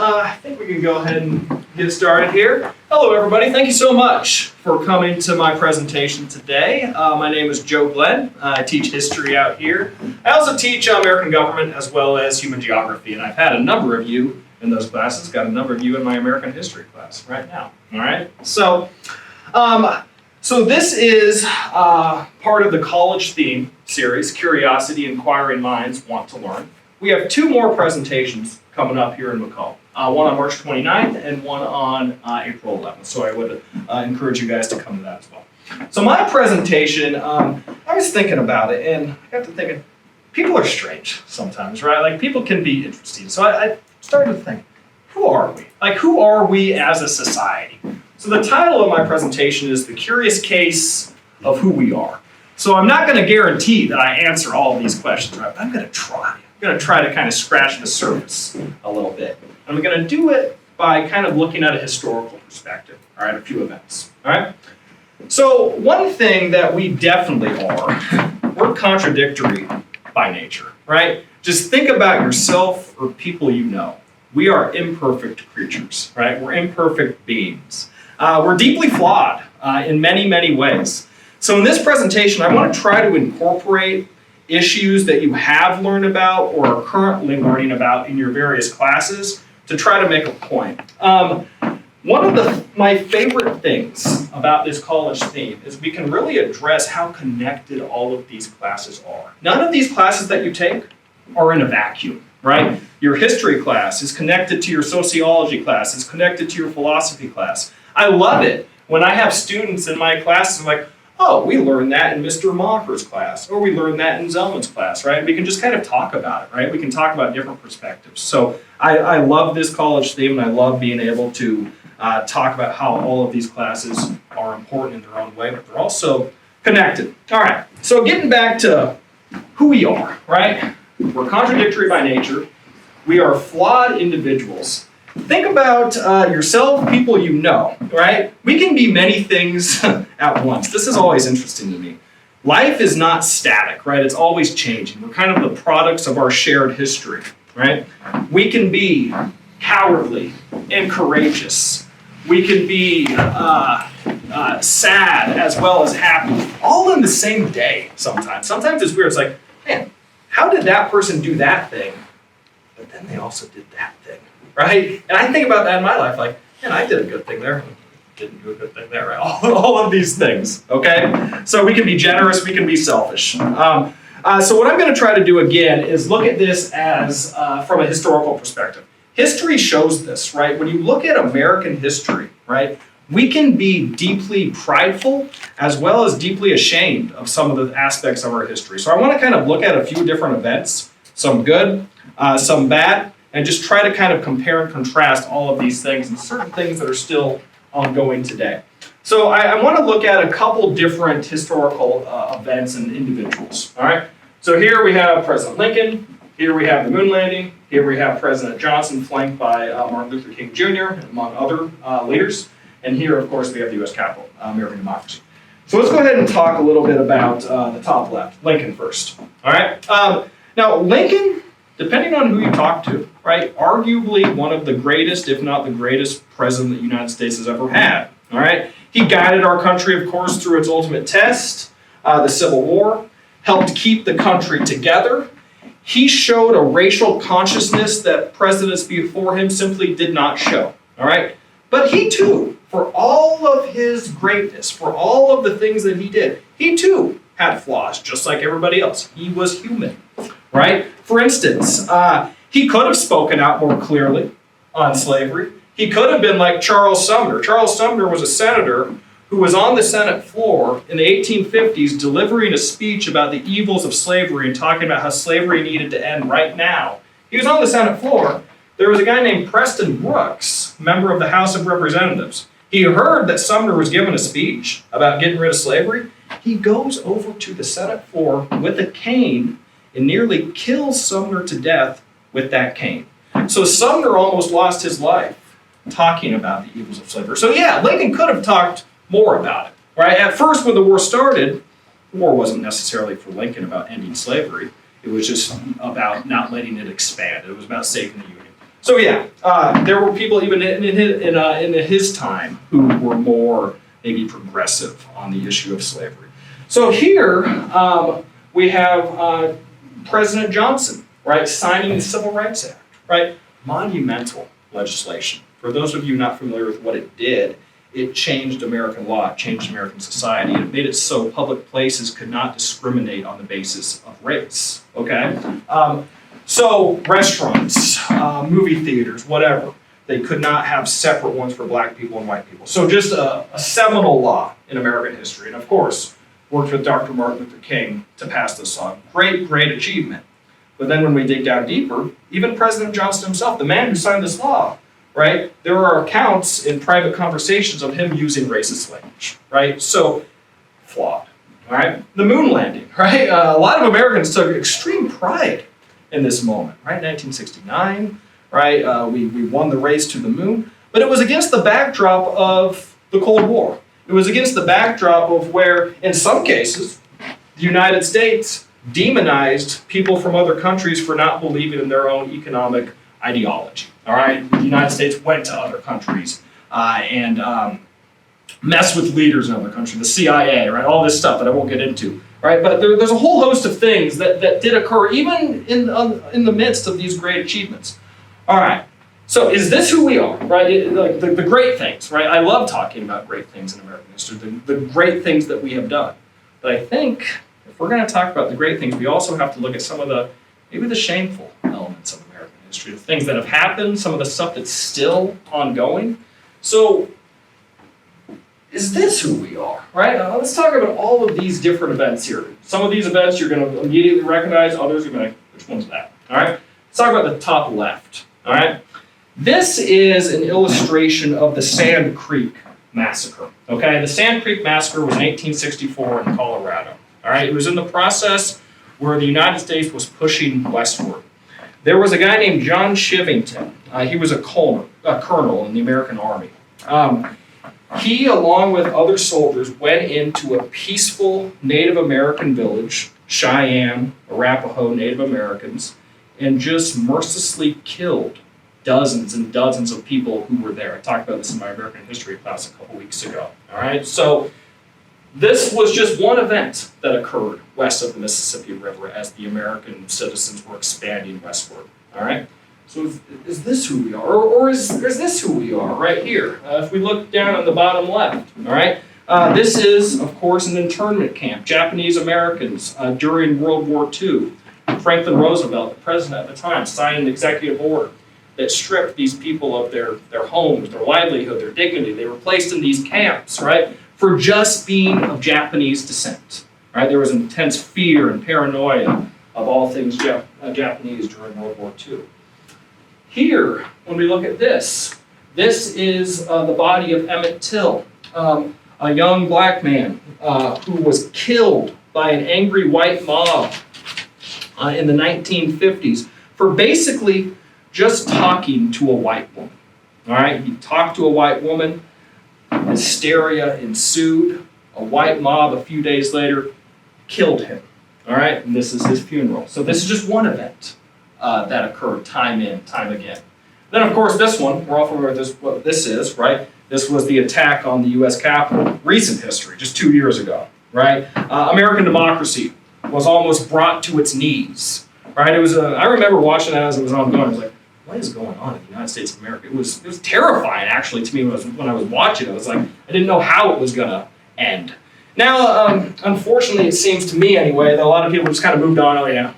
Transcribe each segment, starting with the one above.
I think we can go ahead and get started here. Hello, everybody. Thank you so much for coming to my presentation today. My name is Joe Glenn. I teach history out here. I also teach American government as well as human geography, and I've had a number of you in those classes. Got a number of you in my American history class right now. All right. So this is part of the college theme series, Curiosity, Inquiring Minds Want to Learn. We have two more presentations coming up here in McCall, one on March 29th and one on April 11th. So I would encourage you guys to come to that as well. So my presentation, I was thinking about it, and I got to thinking, people are strange sometimes, right? Like, people can be interesting. So I started to think, who are we? Like, who are we as a society? So the title of my presentation is The Curious Case of Who We Are. So I'm not going to guarantee that I answer all of these questions, right? But I'm going to try. I'm going to try to kind of scratch the surface a little bit. And I'm going to do it by kind of looking at a historical perspective, all right, a few events, all right? So one thing that we definitely are, we're contradictory by nature, right? Just think about yourself or people you know. We are imperfect creatures, right? We're imperfect beings. We're deeply flawed in many, many ways. So in this presentation, I want to try to incorporate issues that you have learned about or are currently learning about in your various classes to try to make a point. One of my favorite things about this college theme is we can really address how connected all of these classes are. None of these classes that you take are in a vacuum, right? Your history class is connected to your sociology class, is connected to your philosophy class. I love it when I have students in my classes like, oh, we learned that in Mr. Macher's class, or we learned that in Zellman's class, right? We can just kind of talk about it, right? We can talk about different perspectives. So I love this college theme, and I love being able to talk about how all of these classes are important in their own way, but they're also connected. All right, so getting back to who we are, right? We're contradictory by nature. We are flawed individuals. Think about yourself, people you know, right? We can be many things at once. This is always interesting to me. Life is not static, right? It's always changing. We're kind of the products of our shared history, right? We can be cowardly and courageous. We can be sad as well as happy, all in the same day sometimes. Sometimes it's weird. It's like, man, how did that person do that thing? But then they also did that thing. Right? And I think about that in my life, like, man, I did a good thing there. Didn't do a good thing there, right? All of these things, okay? So we can be generous, we can be selfish. So what I'm going to try to do again is look at this as from a historical perspective. History shows this, right? When you look at American history, right, we can be deeply prideful as well as deeply ashamed of some of the aspects of our history. So I want to kind of look at a few different events, some good, some bad, and just try to kind of compare and contrast all of these things and certain things that are still ongoing today. So I want to look at a couple different historical events and individuals, all right? So here we have President Lincoln, here we have the moon landing, here we have President Johnson flanked by Martin Luther King Jr., among other leaders, and here, of course, we have the U.S. Capitol, American democracy. So let's go ahead and talk a little bit about the top left, Lincoln first, all right? Now, Lincoln, depending on who you talk to, right, arguably one of the greatest, if not the greatest, president the United States has ever had, all right? He guided our country, of course, through its ultimate test, the Civil War, helped keep the country together. He showed a racial consciousness that presidents before him simply did not show, all right? But he, too, for all of his greatness, for all of the things that he did, he, too, had flaws, just like everybody else. He was human. Right? For instance, he could have spoken out more clearly on slavery. He could have been like Charles Sumner. Charles Sumner was a senator who was on the Senate floor in the 1850s delivering a speech about the evils of slavery and talking about how slavery needed to end right now. He was on the Senate floor. There was a guy named Preston Brooks, member of the House of Representatives. He heard that Sumner was giving a speech about getting rid of slavery. He goes over to the Senate floor with a cane and nearly kills Sumner to death with that cane. So Sumner almost lost his life talking about the evils of slavery. So yeah, Lincoln could have talked more about it, right? At first, when the war started, the war wasn't necessarily for Lincoln about ending slavery. It was just about not letting it expand. It was about saving the Union. So yeah, there were people even in his time who were more maybe progressive on the issue of slavery. So here we have President Johnson, right, signing the Civil Rights Act, right? Monumental legislation. For those of you not familiar with what it did, it changed American law, it changed American society. It made it so public places could not discriminate on the basis of race, okay? So restaurants, movie theaters, whatever, they could not have separate ones for black people and white people. So just a seminal law in American history. And of course, worked with Dr. Martin Luther King to pass this law. Great, great achievement. But then when we dig down deeper, even President Johnson himself, the man who signed this law, right? There are accounts in private conversations of him using racist language, right? So, flawed, all right? The moon landing, right? A lot of Americans took extreme pride in this moment, right? 1969, right? We won the race to the moon, but it was against the backdrop of the Cold War. It was against the backdrop of where, in some cases, the United States demonized people from other countries for not believing in their own economic ideology. All right, the United States went to other countries and messed with leaders in other countries, the CIA, right? All this stuff that I won't get into, right? But there's a whole host of things that did occur even in the midst of these great achievements. All right, so is this who we are, right? Like the great things, right? I love talking about great things in American history, the great things that we have done. But I think if we're going to talk about the great things, we also have to look at some of maybe the shameful elements of American history, the things that have happened, some of the stuff that's still ongoing. So, is this who we are, right? Let's talk about all of these different events here. Some of these events you're going to immediately recognize, others you're going to, which one's that? All right? Let's talk about the top left, all right? This is an illustration of the Sand Creek Massacre, okay? The Sand Creek Massacre was in 1864 in Colorado, all right? It was in the process where the United States was pushing westward. There was a guy named John Chivington. He was a colonel in the American Army. He, along with other soldiers, went into a peaceful Native American village, Cheyenne, Arapaho Native Americans, and just mercilessly killed dozens and dozens of people who were there. I talked about this in my American history class a couple weeks ago. All right, so this was just one event that occurred west of the Mississippi River as the American citizens were expanding westward. All right, so is this who we are, or is this who we are right here? If we look down on the bottom left, all right, this is of course an internment camp. Japanese Americans during World War II. Franklin Roosevelt, the president at the time, signed an executive order that stripped these people of their homes, their livelihood, their dignity. They were placed in these camps, right, for just being of Japanese descent. Right? There was intense fear and paranoia of all things Japanese during World War II. Here, when we look at this is the body of Emmett Till, a young black man who was killed by an angry white mob in the 1950s for basically just talking to a white woman. All right, he talked to a white woman. Hysteria ensued. A white mob a few days later killed him. All right, and this is his funeral. So this is just one event that occurred time in, time again. Then, of course, this one, we're all familiar with what this is, right? This was the attack on the U.S. Capitol, recent history, just 2 years ago, right? American democracy was almost brought to its knees, right? It was. I remember watching that as it was ongoing. I was like, what is going on in the United States of America? It was terrifying, actually, to me when I was watching it. I was like, I didn't know how it was going to end. Now, unfortunately, it seems to me anyway, that a lot of people just kind of moved on. Oh, yeah,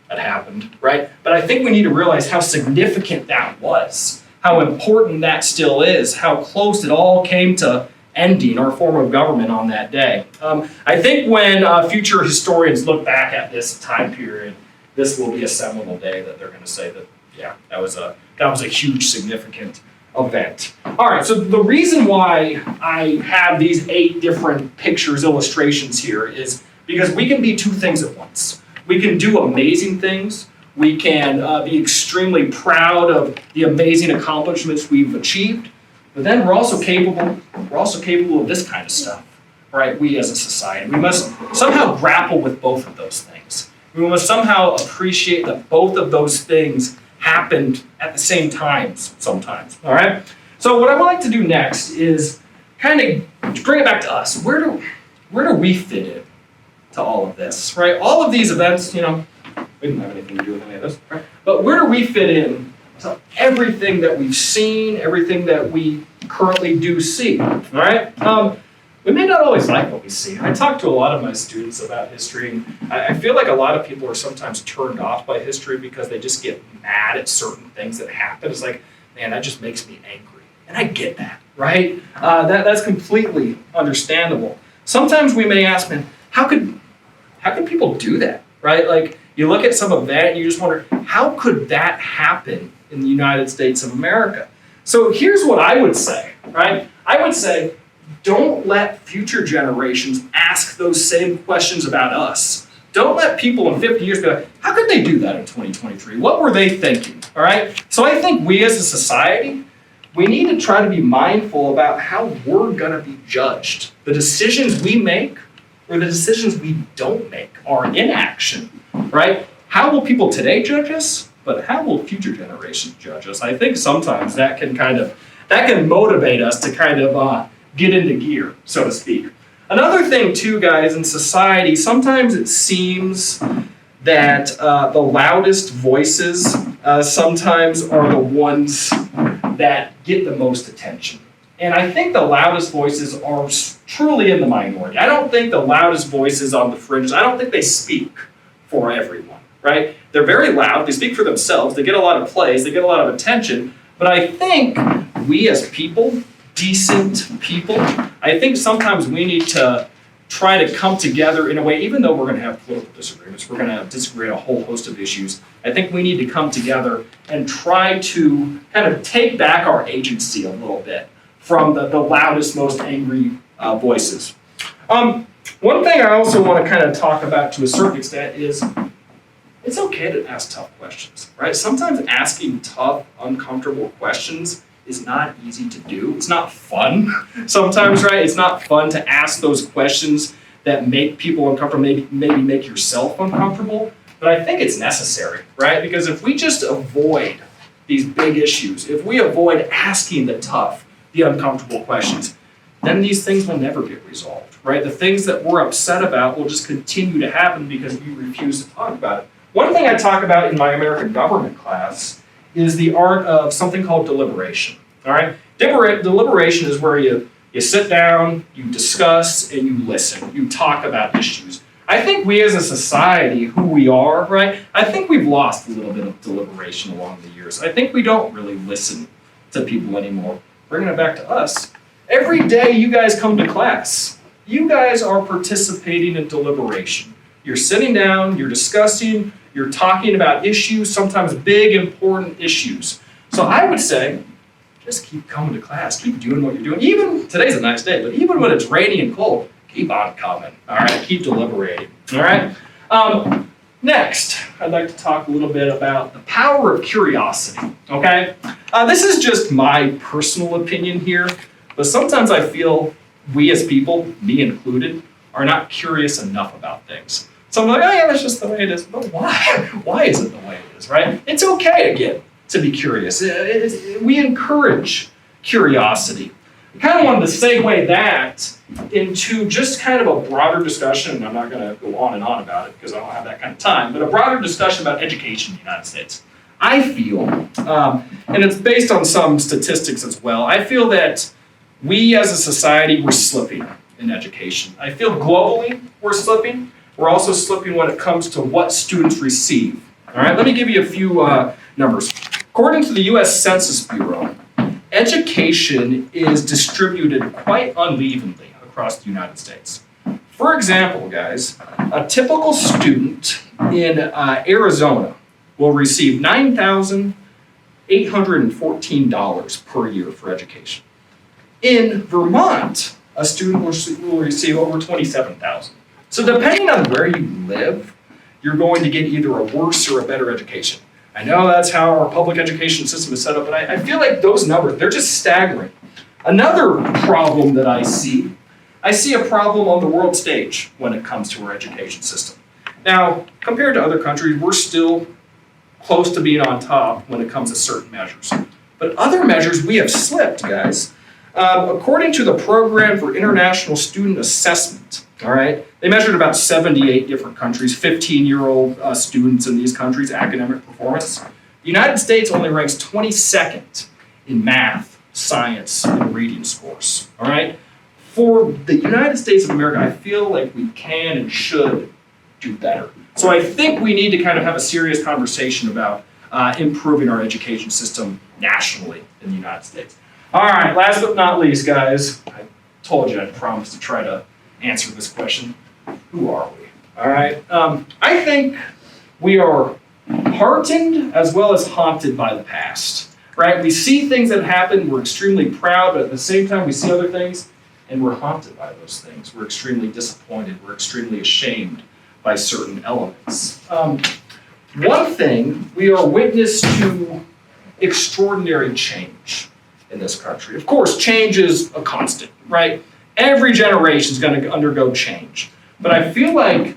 that happened, right? But I think we need to realize how significant that was, how important that still is, how close it all came to ending our form of government on that day. I think when future historians look back at this time period, this will be a seminal day that they're going to say that, yeah, that was a huge, significant event. All right, so the reason why I have these 8 different pictures, illustrations here is because we can be 2 things at once. We can do amazing things. We can be extremely proud of the amazing accomplishments we've achieved, but then we're also capable of this kind of stuff, right? We as a society, we must somehow grapple with both of those things. We must somehow appreciate that both of those things happened at the same times sometimes, all right? So what I would like to do next is kind of bring it back to us. Where do we fit in to all of this, right? All of these events, we don't have anything to do with any of this, right? But where do we fit in to everything that we've seen, everything that we currently do see, all right? We may not always like what we see. I talk to a lot of my students about history, and I feel like a lot of people are sometimes turned off by history because they just get mad at certain things that happen. It's like, man, that just makes me angry. And I get that, right? That's completely understandable. Sometimes we may ask, man, how could people do that, right? Like, you look at some event and you just wonder, how could that happen in the United States of America? So here's what I would say, right? I would say, don't let future generations ask those same questions about us. Don't let people in 50 years be like, how could they do that in 2023? What were they thinking, all right? So I think we as a society, we need to try to be mindful about how we're gonna be judged. The decisions we make or the decisions we don't make are inaction, right? How will people today judge us? But how will future generations judge us? I think sometimes that can motivate us to kind of get into gear, so to speak. Another thing too, guys, in society, sometimes it seems that the loudest voices sometimes are the ones that get the most attention. And I think the loudest voices are truly in the minority. I don't think the loudest voices on the fringes, I don't think they speak for everyone, right? They're very loud, they speak for themselves, they get a lot of plays, they get a lot of attention, but I think we as people, decent people, I think sometimes we need to try to come together in a way, even though we're going to have political disagreements, we're going to disagree on a whole host of issues, I think we need to come together and try to kind of take back our agency a little bit from the loudest, most angry voices. One thing I also want to kind of talk about to a certain extent is it's okay to ask tough questions, right? Sometimes asking tough, uncomfortable questions is not easy to do. It's not fun sometimes, right? It's not fun to ask those questions that make people uncomfortable, maybe make yourself uncomfortable, but I think it's necessary, right? Because if we just avoid these big issues, if we avoid asking the tough, the uncomfortable questions, then these things will never get resolved, right? The things that we're upset about will just continue to happen because we refuse to talk about it. One thing I talk about in my American government class is the art of something called deliberation, all right? Deliberation is where you sit down, you discuss, and you listen. You talk about issues. I think we as a society, who we are, right? I think we've lost a little bit of deliberation along the years. I think we don't really listen to people anymore. Bringing it back to us, every day you guys come to class, you guys are participating in deliberation. You're sitting down, you're discussing, you're talking about issues, sometimes big, important issues. So I would say, just keep coming to class, keep doing what you're doing. Even, today's a nice day, but even when it's rainy and cold, keep on coming, all right? Keep deliberating, all right? Next, I'd like to talk a little bit about the power of curiosity, okay? This is just my personal opinion here, but sometimes I feel we as people, me included, are not curious enough about things. So I'm like, oh yeah, that's just the way it is. But why? Why is it the way it is, right? It's okay again to be curious. We encourage curiosity. I kind of wanted to segue that into just kind of a broader discussion, and I'm not going to go on and on about it because I don't have that kind of time, but a broader discussion about education in the United States. I feel, and it's based on some statistics as well, I feel that we as a society, we're slipping in education. I feel globally we're slipping. We're also slipping when it comes to what students receive. All right, let me give you a few numbers. According to the U.S. Census Bureau, education is distributed quite unevenly across the United States. For example, guys, a typical student in Arizona will receive $9,814 per year for education. In Vermont, a student will receive over $27,000. So depending on where you live, you're going to get either a worse or a better education. I know that's how our public education system is set up, but I feel like those numbers, they're just staggering. Another problem that I see a problem on the world stage when it comes to our education system. Now, compared to other countries, we're still close to being on top when it comes to certain measures. But other measures, we have slipped, guys. According to the Program for International Student Assessment, all right, they measured about 78 different countries, 15-year-old students in these countries' academic performance. The United States only ranks 22nd in math, science, and reading scores, all right? For the United States of America, I feel like we can and should do better. So I think we need to kind of have a serious conversation about improving our education system nationally in the United States. All right, last but not least, guys, I told you I promised to try to answer this question. Who are we? All right, I think we are heartened as well as haunted by the past, right? We see things that happen, we're extremely proud, but at the same time we see other things and we're haunted by those things. We're extremely disappointed, we're extremely ashamed by certain elements. One thing, we are witness to extraordinary change in this country. Of course, change is a constant, right? Every generation is going to undergo change. But I feel like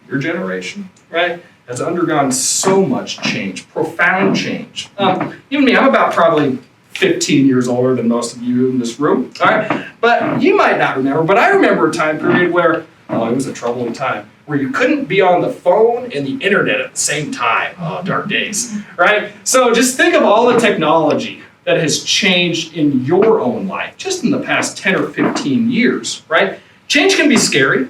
your generation, right, has undergone so much change, profound change. Even me, I'm about probably 15 years older than most of you in this room, all right? But you might not remember, but I remember a time period where, it was a troubling time, where you couldn't be on the phone and the internet at the same time. Oh, dark days, right? So just think of all the technology that has changed in your own life, just in the past 10 or 15 years, right? Change can be scary.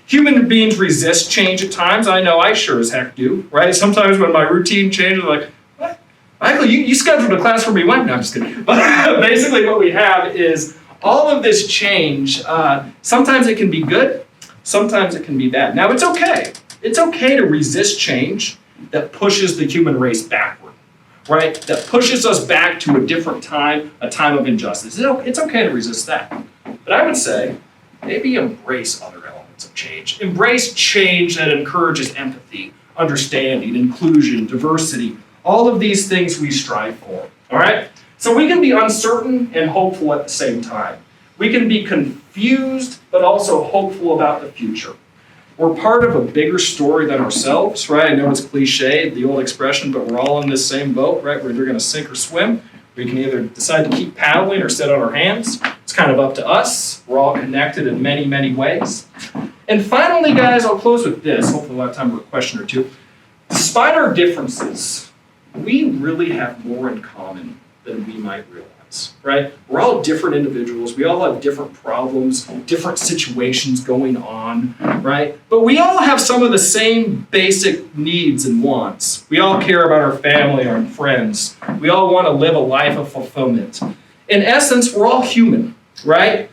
Human beings resist change at times. I know I sure as heck do, right? Sometimes when my routine changes, I'm like, what? Michael, you scheduled a class for me when? No, I'm just kidding. But basically what we have is all of this change. Sometimes it can be good. Sometimes it can be bad. Now, it's okay. It's okay to resist change that pushes the human race backward, right? That pushes us back to a different time, a time of injustice. It's okay to resist that. But I would say, maybe embrace other elements of change. Embrace change that encourages empathy, understanding, inclusion, diversity, all of these things we strive for, all right? So we can be uncertain and hopeful at the same time. We can be confused, but also hopeful about the future. We're part of a bigger story than ourselves, right? I know it's cliche, the old expression, but we're all in this same boat, right? We're either going to sink or swim. We can either decide to keep paddling or sit on our hands. It's kind of up to us. We're all connected in many, many ways. And finally, guys, I'll close with this. Hopefully we'll have time for a question or two. Despite our differences, we really have more in common than we might realize, right? We're all different individuals. We all have different problems, different situations going on, right? But we all have some of the same basic needs and wants. We all care about our family, our friends. We all want to live a life of fulfillment. In essence, we're all human, right?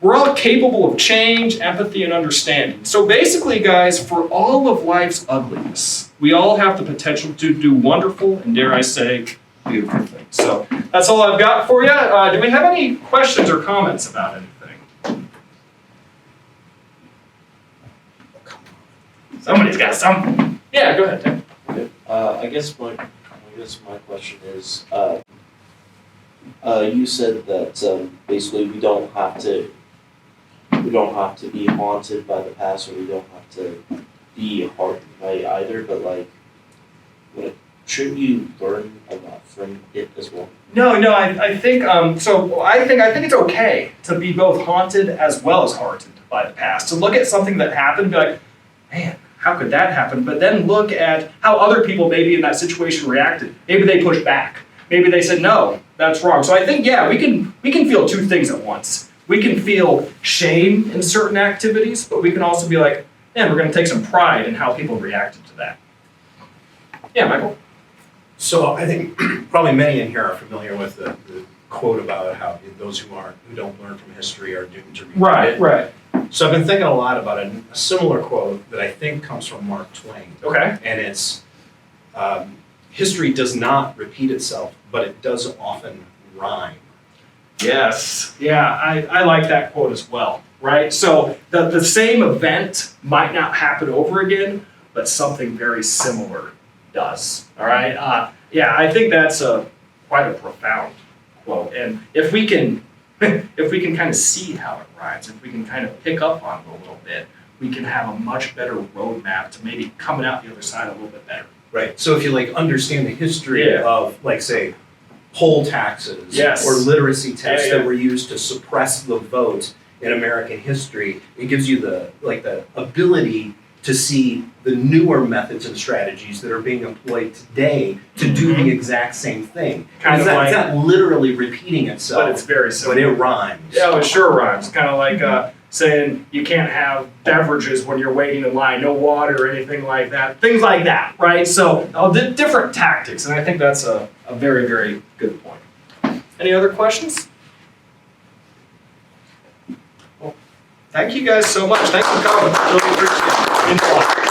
We're all capable of change, empathy, and understanding. So basically, guys, for all of life's ugliness, we all have the potential to do wonderful and, dare I say, beautiful things. So that's all I've got for you. Do we have any questions or comments about anything? Somebody's got something. Yeah, go ahead, Tim. Okay. I guess my question is, you said that basically we don't have to be haunted by the past, or we don't have to be hardened by either. But like, shouldn't you learn a lot from it as well? No, I think so. I think it's okay to be both haunted as well as hardened by the past. To look at something that happened and be like, man, how could that happen? But then look at how other people maybe in that situation reacted. Maybe they pushed back. Maybe they said, no, that's wrong. So I think, yeah, we can feel two things at once. We can feel shame in certain activities, but we can also be like, man, we're going to take some pride in how people reacted to that. Yeah, Michael? So I think probably many in here are familiar with the quote about how those who don't learn from history are doomed to repeat it. Right. So I've been thinking a lot about a similar quote that I think comes from Mark Twain. Okay. And it's, history does not repeat itself, but it does often rhyme. Yes. Yeah, I like that quote as well, right? So the same event might not happen over again, but something very similar does, all right? Yeah, I think that's quite a profound quote. And if we can kind of see how it rhymes, if we can kind of pick up on it a little bit, we can have a much better roadmap to maybe coming out the other side a little bit better. Right, so if you like understand the history Yeah. of, like, say, poll taxes Yes. or literacy tests Yeah. that were used to suppress the vote in American history, it gives you the ability to see the newer methods and strategies that are being employed today to do the exact same thing. Kind it's of not, like- it's not literally repeating But itself, it's very but simple. it rhymes. Yeah, it sure rhymes. Kind of like saying you can't have beverages when you're waiting in line, no water or anything like that. Things like that, right? So different tactics, and I think that's a very, very good point. Any other questions? Well, thank you guys so much. Thanks for coming. Really appreciate it.